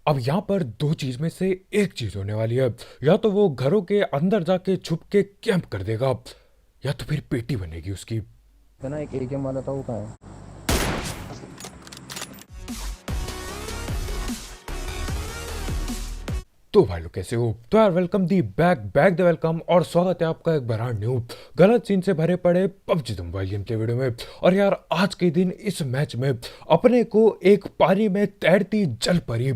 अब यहाँ पर दो चीज में से एक चीज होने वाली है। या तो वो घरों के अंदर जाके छुप के कैंप कर देगा, या तो फिर पेटी बनेगी उसकी। तो ना एक एकेएम वाला था, वो कहाँ है? तो भाई लोग कैसे हो? तो यार welcome the back back the welcome, और स्वागत है आपका एक ब्रांड न्यू गलत सीन से भरे पड़े पबजी द मोबाइल गेम के वीडियो में। और यार आज के दिन इस मैच में अपने को एक पानी में तैरती जल परी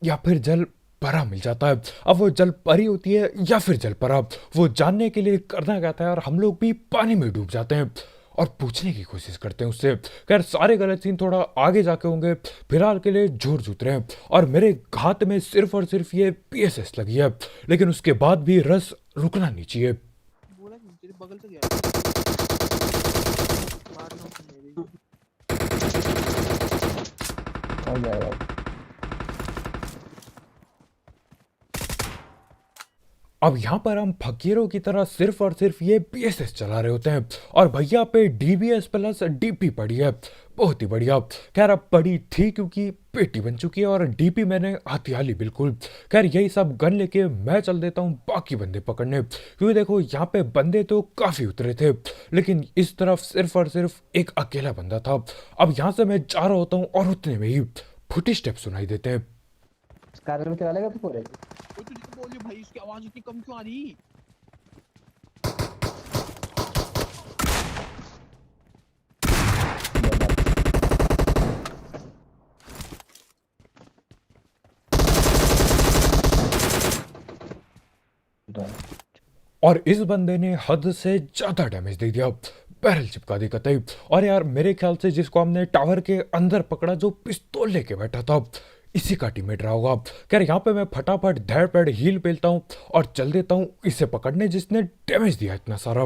या फिर जल परा मिल जाता है। अब वो जल परी होती है या फिर जल परा, वो जानने के लिए करना क्या था यार, हम लोग भी पानी में डूब जाते हैं और पूछने की कोशिश करते हैं उससे। खैर सारे गलत सीन थोड़ा आगे जाके होंगे, फिलहाल के लिए जोर जूत रहे हैं। और मेरे हाथ में सिर्फ और सिर्फ ये पीएसएस लगी है, लेकिन उसके बाद भी रस रुकना नहीं चाहिए। बोला कि तेरे बगल से गया मार रहा हूँ मेरी। आ जाएगा। अब यहाँ पर हम फकीरों की तरह सिर्फ और सिर्फ ये पीएसएस चला रहे होते हैं, और भैया पे डीबीएस प्लस डीपी पड़ी है। बहुत ही बढ़िया। खैर अब पड़ी थी क्योंकि पेटी बन चुकी है, और डीपी मैंने हथिया ली बिल्कुल। खैर यही सब गन लेके मैं चल देता हूँ बाकी बंदे पकड़ने, क्योंकि देखो यहाँ पे बंदे तो काफी उतरे थे, लेकिन इस तरफ सिर्फ और सिर्फ एक अकेला बंदा था। अब यहाँ से मैं जा रहा होता हूँ और उतने में ही फुटी स्टेप सुनाई देते हैं। कार में चला लेगा तू पूरे? वो तुझे तो बोलियो भाई, इसकी आवाज इतनी कम क्यों आ रही? और इस बंदे ने हद से ज्यादा डैमेज दे दिया, बैरल चिपका दी कतई। और यार मेरे ख्याल से जिसको हमने टावर के अंदर पकड़ा, जो पिस्तौल लेके बैठा था, इसी का टीममेट रहा होगा। खैर यहाँ पे मैं फटाफट धैड़ पैड़ हील पेलता हूँ और चल देता हूँ इसे पकड़ने जिसने डैमेज दिया इतना सारा।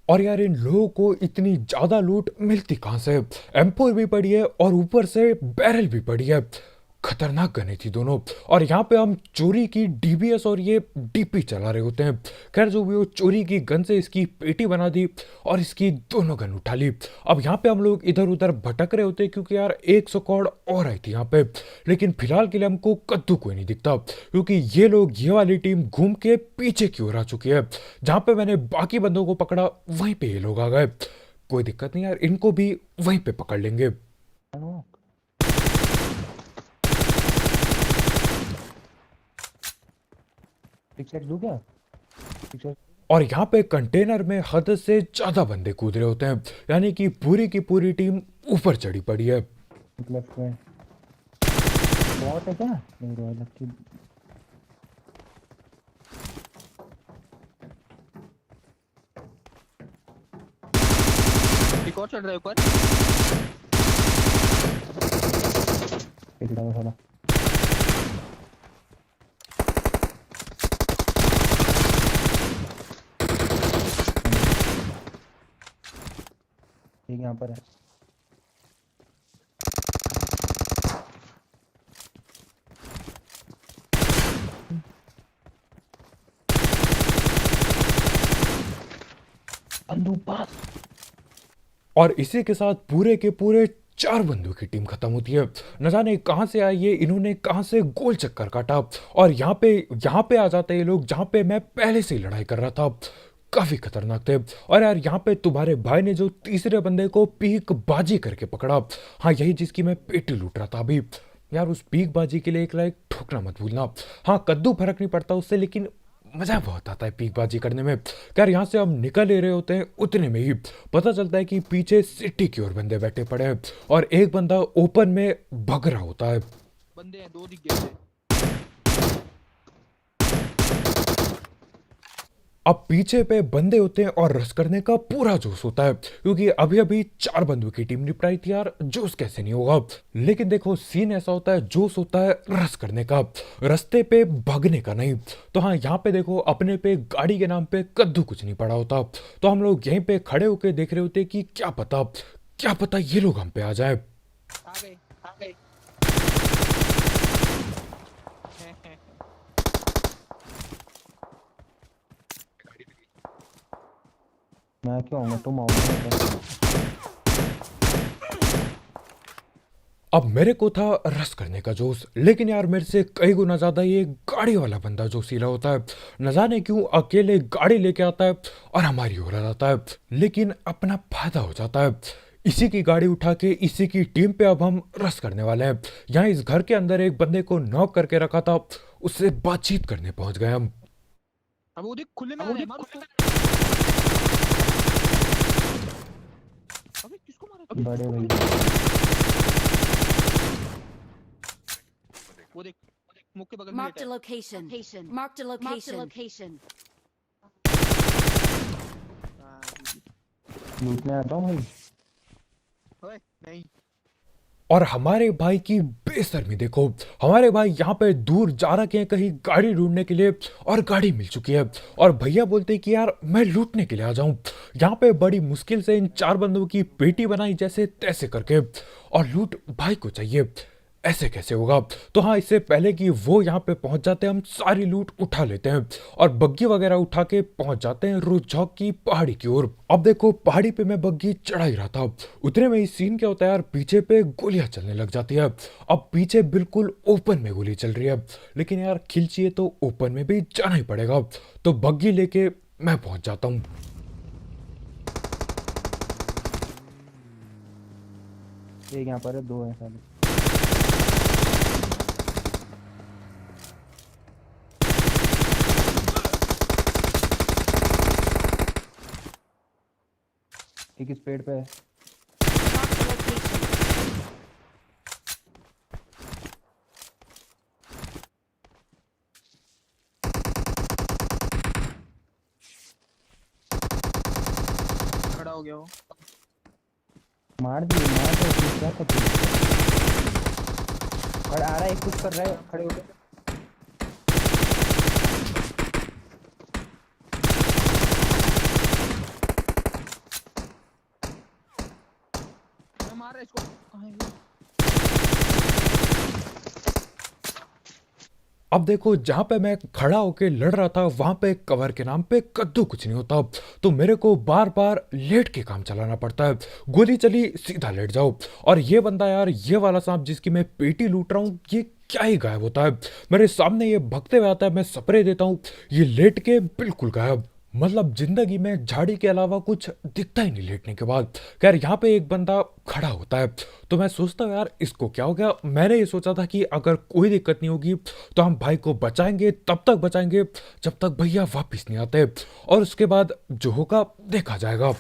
और यार इन लोगों को इतनी ज्यादा लूट मिलती कहां से? एम4 भी पड़ी है और ऊपर से बैरल भी पड़ी है। खतरनाक गने थी दोनों। और यहाँ पे हम चोरी की डीबीएस और ये डीपी चला रहे होते हैं। खैर जो भी हो, चोरी की गन से इसकी पेटी बना दी और इसकी दोनों गन उठा ली। अब यहाँ पे हम लोग इधर उधर भटक रहे होते हैं, क्योंकि यार एक स्क्वाड और आई थी यहाँ पे, लेकिन फिलहाल के लिए हमको कद्दू कोई नहीं दिखता, क्योंकि ये लोग, ये वाली टीम घूम के पीछे की ओर आ चुकी है। जहाँ पे मैंने बाकी बंदों को पकड़ा वहीं पे ये लोग आ गए। कोई दिक्कत नहीं यार, इनको भी वहीं पे पकड़ लेंगे। पिक्चर दूं क्या? पिक्चर और यहाँ पे कंटेनर में हद से ज्यादा बंदे कूद रहे होते हैं, यानी कि पूरी की पूरी टीम ऊपर चढ़ी पड़ी है। लेफ्ट में बहुत है क्या? नहीं रॉयल लकी। एक और चढ़ रहा है ऊपर। एक डाउन वाला। एक यहाँ पर है। बंदूक पास। और इसी के साथ पूरे के पूरे 4 बंदों की टीम खत्म होती है। न जाने कहां से आई ये, इन्होंने कहां से गोल चक्कर काटा, और यहाँ पे आ जाते हैं ये लोग जहां पे मैं पहले से ही लड़ाई कर रहा था। काफी खतरनाक थे। और यार यहाँ पे तुम्हारे भाई ने जो तीसरे बंदे को पीक बाजी करके पकड़ा, हाँ यही जिसकी मैं पेटी लूट रहा था अभी। यार उस पीक बाजी के लिए एक लाइक ठोकना मत भूलना। हाँ कद्दू फर्क नहीं पड़ता उससे, लेकिन मजा बहुत आता है पीक बाजी करने में। यार यहाँ से हम निकल ले रहे होते हैं, उतने में ही पता चलता है कि पीछे सिटी की ओर बंदे बैठे पड़े हैं, और एक बंदा ओपन में भग रहा होता है। बंदे हैं, दो दिख गए थे। अब पीछे पे बंदे होते हैं और रस करने का पूरा जोश होता है, क्योंकि अभी अभी 4 बंदों की टीम निपटाई थी यार, जोश कैसे नहीं होगा। लेकिन देखो सीन ऐसा होता है, जोश होता है रस करने का, रस्ते पे भागने का नहीं। तो हाँ यहाँ पे देखो अपने पे गाड़ी के नाम पे कद्दू कुछ नहीं पड़ा होता, तो हम लोग यहीं पे खड़े होके देख रहे होते कि क्या पता ये लोग हम पे आ जाए। आ गए आ गए। हैं, हैं, हैं। मैं क्यों आऊंगा, तुम आओगे। अब मेरे को था रस करने का जोश, लेकिन यार मेरे से कई गुना ज्यादा ये गाड़ी वाला बंदा जोशीला होता है। न जाने क्यों अकेले गाड़ी लेके आता है और हमारी ओर आ जाता है, लेकिन अपना फायदा हो जाता है। इसी की गाड़ी उठा के इसी की टीम पे अब हम रस करने वाले हैं। यहाँ इस घर के अंदर एक बंदे को नॉक करके रखा था, उससे बातचीत करने पहुंच गए हम। अब वो देख खुले में आ रहा है, मार उसको। अबे किसको मारा? बड़े भैया वो देख मुख के बगल में Marked लेटा a है। location. Marked a location. हाँ, जी, लूटने आता हूँ भाई। जी। ओए नहीं, और हमारे भाई की बेशर्मी देखो, हमारे भाई यहाँ पे दूर जा रखे हैं कहीं गाड़ी ढूंढने के लिए, और गाड़ी मिल चुकी है। और भैया बोलते हैं कि यार मैं लूटने के लिए आ जाऊं। यहाँ पे बड़ी मुश्किल से इन चार बंदों की पेटी बनाई जैसे तैसे करके, और लूट भाई को चाहिए। ऐसे कैसे होगा? तो हाँ, इससे पहले कि वो यहाँ पे पहुंच जाते हैं हम सारी लूट उठा लेते हैं और बग्गी वगैरह उठा के पहुंच जाते हैं रुझौक की पहाड़ी की ओर। अब देखो पहाड़ी पे मैं बग्गी चढ़ा ही रहा था, उतने में ही सीन क्या होता है यार, पीछे पे गोलियां चलने लग जाती है। अब पीछे बिल्कुल ओपन में गोली चल रही है, लेकिन यार खिलचिए तो ओपन में भी जाना ही पड़ेगा। तो बग्गी लेके मैं पहुंच जाता हूँ। एक यहाँ पर है, दो है साले। एक इस पेड़ पे है। Marked a location. खड़ा हो गया वो। मार दिए, मार दो, तू क्या करती है? और आ रहा है, एक कुछ कर रहा है, खड़े हो गए। मैं मार रहा इसको। कहाँ है ये? अब देखो जहां पे मैं खड़ा होके लड़ रहा था वहां पे कवर के नाम पे कद्दू कुछ नहीं होता, तो मेरे को बार बार लेट के काम चलाना पड़ता है। गोली चली सीधा लेट जाओ। और ये बंदा यार, ये वाला सांप जिसकी मैं पेटी लूट रहा हूँ, ये क्या ही गायब होता है मेरे सामने। ये भगते हुए आता है, मैं स्प्रे देता हूँ, ये लेट के बिल्कुल गायब। मतलब जिंदगी में झाड़ी के अलावा कुछ दिखता ही नहीं लेटने के बाद। खैर यहाँ पे एक बंदा खड़ा होता है, तो मैं सोचता हूँ यार इसको क्या हो गया। मैंने ये सोचा था कि अगर कोई दिक्कत नहीं होगी तो हम भाई को बचाएंगे, तब तक बचाएंगे जब तक भैया वापस नहीं आते, और उसके बाद जो होगा देखा जाएगा।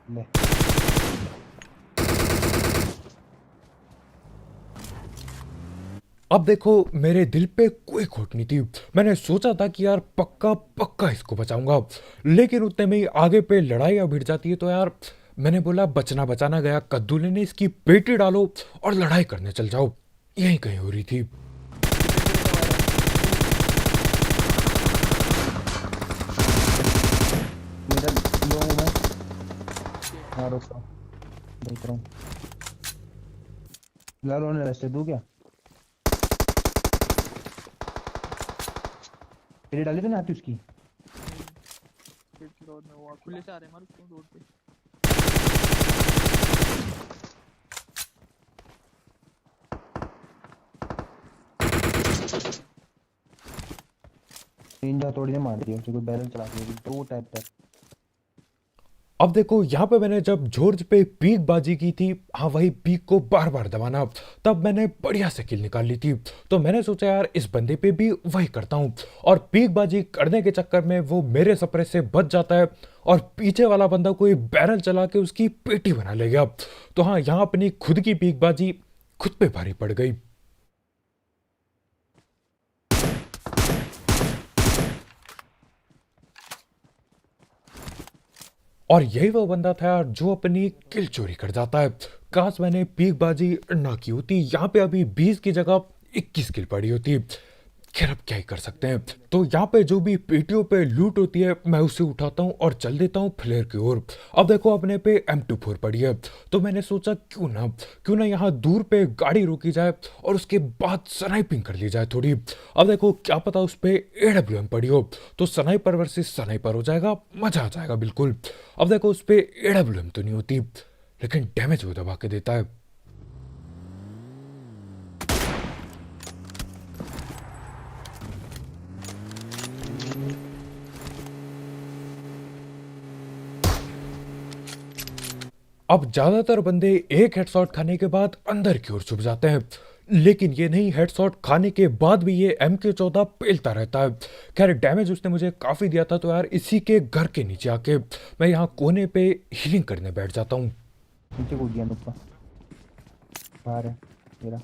ले अब देखो मेरे दिल पे कोई खोट नहीं थी, मैंने सोचा था कि यार पक्का पक्का इसको बचाऊंगा, लेकिन उतने में ही आगे पे लड़ाई भिड़ जाती है। तो यार मैंने बोला बचना बचाना गया, कद्दू लेने इसकी पेटी डालो और लड़ाई करने चल जाओ। यही कहीं हो रही थी। मेरा लो हूँ मैं। हाँ रुको, देख रहा हूँ। लाल होने रास्ते दूँ क्या? पेड़ी डाली तो नहीं आती उसकी। पेड़ की रोड में वो खुले से आ रहे हैं, मार उसको रोड पे। तीन जा तोड़ी ने मार दिया उसे, कोई बैरल चला दिया, दो टाइप टाइप। अब देखो यहाँ पे मैंने जब जॉर्ज पे पीक बाजी की थी, हाँ वही पीक को बार बार दबाना, तब मैंने बढ़िया से किल निकाल ली थी। तो मैंने सोचा यार इस बंदे पे भी वही करता हूँ, और पीक बाजी करने के चक्कर में वो मेरे सपरे से बच जाता है और पीछे वाला बंदा कोई बैरल चला के उसकी पेटी बना ले गया। तो हाँ, यहाँ अपनी खुद की पीक बाजी खुद पे भारी पड़ गई। और यही वो बंदा था यार जो अपनी किल चोरी कर जाता है। काश मैंने पीक बाजी ना की होती, यहाँ पे अभी 20 की जगह 21 किल पड़ी होती। खैर अब क्या ही कर सकते हैं। तो यहाँ पे जो भी पेटियों पे लूट होती है मैं उसे उठाता हूँ और चल देता हूँ फ्लेयर की ओर। अब देखो अपने पे M24 पड़ी है, तो मैंने सोचा क्यों ना यहाँ दूर पे गाड़ी रोकी जाए और उसके बाद स्नाइपिंग कर ली जाए थोड़ी। अब देखो क्या पता उस पे AWM पड़ी हो, तो स्नाइपर वर्सेस स्नाइपर हो जाएगा, मजा आ जाएगा बिल्कुल। अब देखो उस पे AWM तो नहीं होती, लेकिन डैमेज वो दबा के देता है। अब ज्यादातर बंदे एक हेडशॉट खाने के बाद अंदर की ओर छुप जाते हैं, लेकिन ये नहीं, हेडशॉट खाने के बाद भी ये MK14 पेलता रहता है। खैर डैमेज उसने मुझे काफी दिया था, तो यार इसी के घर के नीचे आके मैं यहाँ कोने पे हीलिंग करने बैठ जाता हूँ। नीचे कूद गया नुक्का, बाहर है मेरा।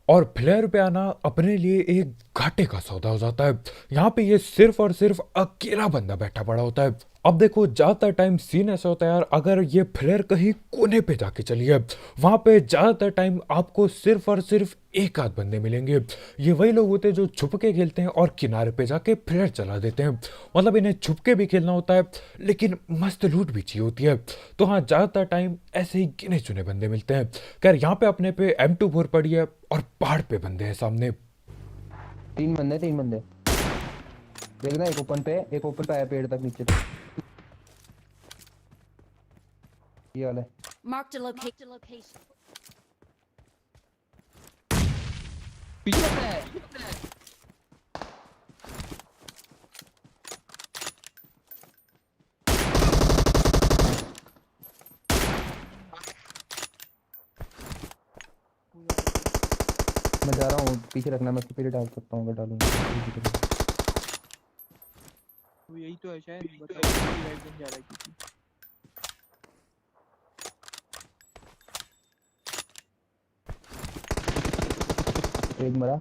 और फ्लेयर पे आना अपने लिए एक घाटे का सौदा हो जाता है। यहाँ पे ये सिर्फ और सिर्फ अकेला बंदा बैठा पड़ा होता है। अब देखो ज्यादातर टाइम सीन ऐसा होता है यार, अगर ये फ्लेयर कहीं कोने पे जाके चली है, वहां पे ज्यादातर टाइम आपको सिर्फ और सिर्फ एक आध बंदे मिलेंगे। ये वही लोग होते हैं जो छुप के खेलते हैं और किनारे पे जाके फ्लेयर चला देते हैं। मतलब इन्हें छुप के भी खेलना होता है, लेकिन मस्त लूट भी चाहिए होती है। तो हाँ, ज्यादातर टाइम ऐसे ही गिने चुने बंदे मिलते हैं। खैर यहाँ पे अपने पे M24 पड़ी है और पहाड़ पे बंदे हैं सामने। तीन बंदे देखना, एक ओपन पे आया पेड़ तक नीचे तक। ये वाला है। Marked a location. पीछे है। मैं जा रहा हूँ, पीछे रखना, मैं पीछे डाल सकता हूँ अगर डालूंगा। वो यही तो है शायद, बताओ राइट में जा रहा है किसी। एक मरा।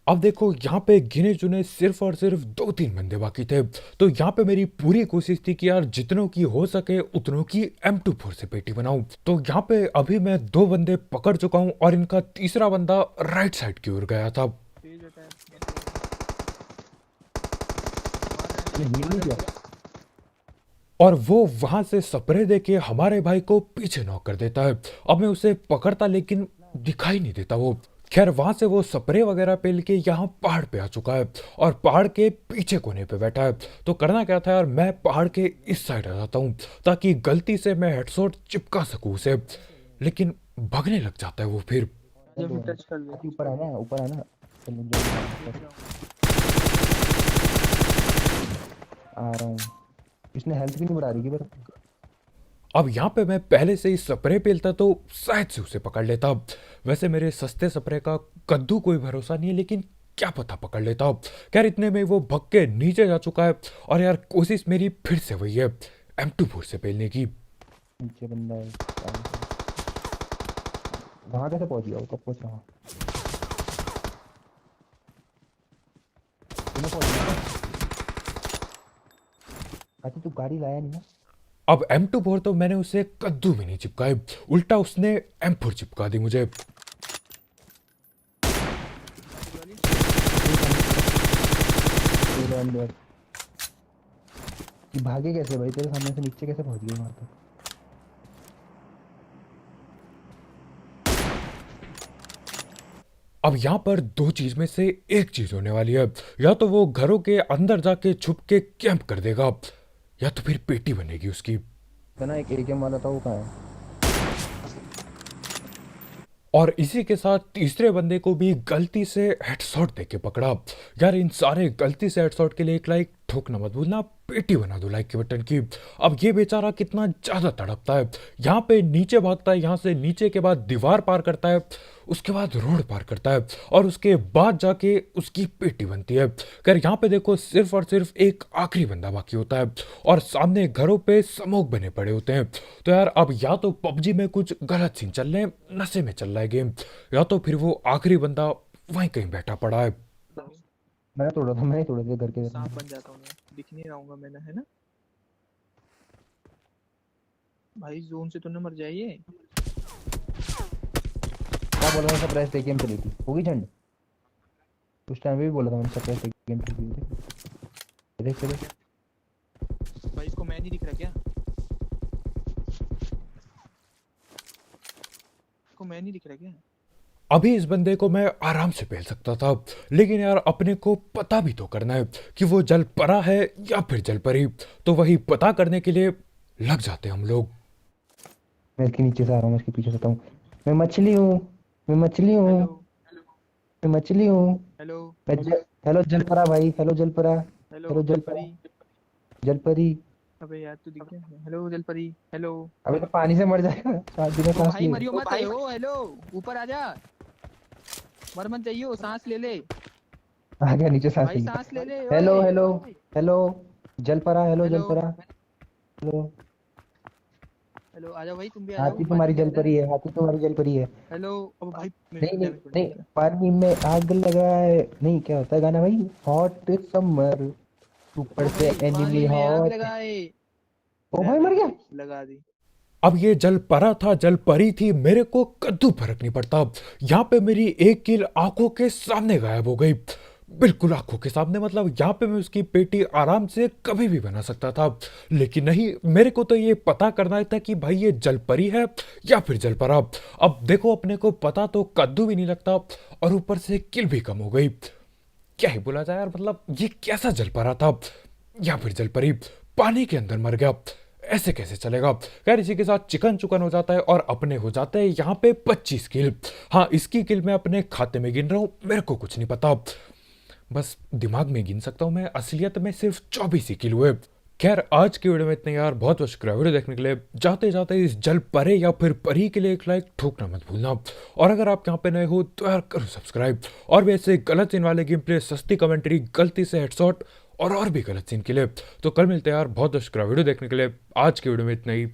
अब देखो यहाँ पे गिने चुने सिर्फ और सिर्फ 2-3 बंदे बाकी थे। तो यहाँ पे मेरी पूरी कोशिश थी कि यार जितनों की हो सके उतनों की M24 से पेटी बनाऊं। तो यहाँ पे अभी मैं 2 बंदे पकड़ चुका हूँ और इनका तीसरा बंदा राइट साइड की ओर गया था। तेज अटैक ये हील नहीं किया। और वो वहां से स्प्रे देके हमारे भाई को पीछे नॉक कर देता है। अब मैं उसे पकड़ता लेकिन दिखाई नहीं देता वो। खैर वहां से वो स्प्रे वगैरह पेल के यहाँ पहाड़ पे आ चुका है और पहाड़ के पीछे कोने पे बैठा है। तो करना क्या था यार, मैं पहाड़ के इस साइड आ जाता हूँ ताकि गलती से मैं हेडशॉट चिपका सकूं उसे, लेकिन भागने लग जाता है वो फिर। जब टच कर ले। ऊपर है ना आ रहा हूँ। इसने हेल्थ भी नहीं बढ़ा रही पर। अब यहाँ पे मैं पहले से ही स्प्रे पेलता तो शायद से उसे पकड़ लेता। वैसे मेरे सस्ते स्प्रे का कद्दू कोई भरोसा नहीं है, लेकिन क्या पता पकड़ लेता। खैर इतने में वो भग के नीचे जा चुका है और यार कोशिश मेरी फिर से वही है, M24 से पेलने की। नीचे बंदा है। वहां कैसे पहुंच गया वो, कब पहुंच रहा? तूने पहुंच गया? अच्छा तू गाड़ी लाया नहीं ना? अब M24 तो मैंने उसे कद्दू में नहीं चिपकाए, उल्टा उसने M4 चिपका दी मुझे। तेरे अंदर ये भागे कैसे भाई, तेरे सामने से नीचे कैसे पहुंच गए वहां तक? अब यहाँ पर 2 चीज में से एक चीज होने वाली है, या तो वो घरों के अंदर जाके छुप के कैंप कर देगा, या तो फिर पेटी बनेगी उसकी। तो ना एक एकेएम वाला था, वो कहाँ है? और इसी के साथ तीसरे बंदे को भी गलती से हेडशॉट देके पकड़ा। यार इन सारे गलती से हेडशॉट के लिए एक लाइक ठोकना मत भूलना, पेटी बना दो लाइक के बटन की। अब ये बेचारा कितना ज्यादा तड़पता है, यहाँ पे नीचे भागता है, यहाँ से नीचे के बाद दीवार पार करता है, उसके बाद रोड पार करता है और उसके बाद जाके उसकी पेटी बनती है। खैर यहाँ पे देखो सिर्फ और सिर्फ एक आखिरी बंदा बाकी होता है और सामने घरों पे स्मोक बने पड़े होते हैं। तो यार अब या तो पबजी में कुछ गलत सीन चल रहे हैं, नशे में चल रहा है गेम, या तो फिर वो आखिरी बंदा वहीं कहीं बैठा पड़ा है। मैंने तोड़ा था, मैंने तोड़ा था घर के। सांप बन जाता हूँ मैं, दिख नहीं रहूंगा मैंने, है ना भाई? जोन से तो न मर जाइए। क्या बोला था, सरप्राइज टेक गेम चली थी, होगी झंड। उस टाइम भी बोला था मैंने सरप्राइज टेक गेम चली थी। देख चले भाई इसको मैं नहीं दिख रहा क्या? इसको मैं नहीं दिख रहा क्या? अभी इस बंदे को मैं आराम से पेल सकता था, लेकिन यार अपने को पता भी तो करना है कि वो जल परा है या फिर जल परी। तो वही पता करने के लिए लग जाते हम लोग। मैं इसके नीचे से आ रहा हूँ, मैं इसके पीछे से आता हूँ। मैं मछली हूँ, मैं मछली हूँ, हेलो मैं मछली हूँ। हेलो हेलो जलपरा भाई, हेलो जलपरा, हेलो हेलो जलपरा, जलपरी। जलपरी। अबे यार तू दिख गया? हेलो जलपरी। हेलो। अबे तो पानी से मर जाएगा, सांस बिना ओ सांस भाई लिए। मरियो मत। ओ हेलो, ऊपर आ जा। मर मत जाइयो, सांस ले ले आ गया नीचे, सांस भाई, ले सांस ले ले। हेलो ओए हेलो हेलो जलपरा, हेलो हेलो जलपरा, हेलो। हेलो, आ जाओ भाई, तुम भी आ जाओ, हाथी पानी तुम्हारी में आ जा। जलपरी है, हाथी तुम्हारी जलपरी है। हेलो। अब भाई मेरे नहीं को नहीं डैमेज पड़ नहीं, गया। पानी में आग लगाए, नहीं क्या होता है गाना भाई, हॉट समर, ऊपर ओ से भाई एनिमी पानी में आग हॉट। लगाए। ओ ले भाई मर भाई, गया। लगा दी। अब ये जल परा था जल परी थी, मेरे को कद्दू फर्क नहीं पड़ता। यहाँ पे मेरी एक किल आंखों के सामने गायब हो गई, बिल्कुल आंखों के सामने। मतलब यहाँ पे मैं उसकी पेटी आराम से कभी भी बना सकता था, लेकिन नहीं, मेरे को तो ये पता करना था कि भाई ये जल परी है या फिर जल परा। अब देखो अपने को पता तो कद्दू भी नहीं लगता, और ऊपर से किल भी कम हो गई। क्या ही बोला जाए यार, मतलब ये कैसा जल परा था या फिर जल परी, पानी के अंदर मर गया, ऐसे कैसे चलेगा। खैर इसी के साथ चिकन चुकन हो जाता है और अपने हो जाते हैं यहाँ पे 25 किल। हाँ, इसकी किल मैं अपने खाते में गिन रहा हूँ, मेरे को कुछ नहीं पता, बस दिमाग में गिन सकता हूँ मैं, असलियत में सिर्फ 24 ही किल हुए। खैर आज की वीडियो में इतने यार, बहुत बहुत शुक्रिया वीडियो देखने के लिए। जाते जाते इस जल परे या फिर परी के लिए एक लाइक ठोकना मत भूलना, और अगर आप यहाँ पे नए हो तो यार करो सब्सक्राइब। और भी ऐसे गलत सीन वाले गेम प्ले, सस्ती कमेंट्री, गलती से हेडशॉट और भी गलत सीन के लिए। तो कल मिलते हैं यार, बहुत बहुत शुक्रिया वीडियो देखने के लिए। आज की वीडियो में इतना ही।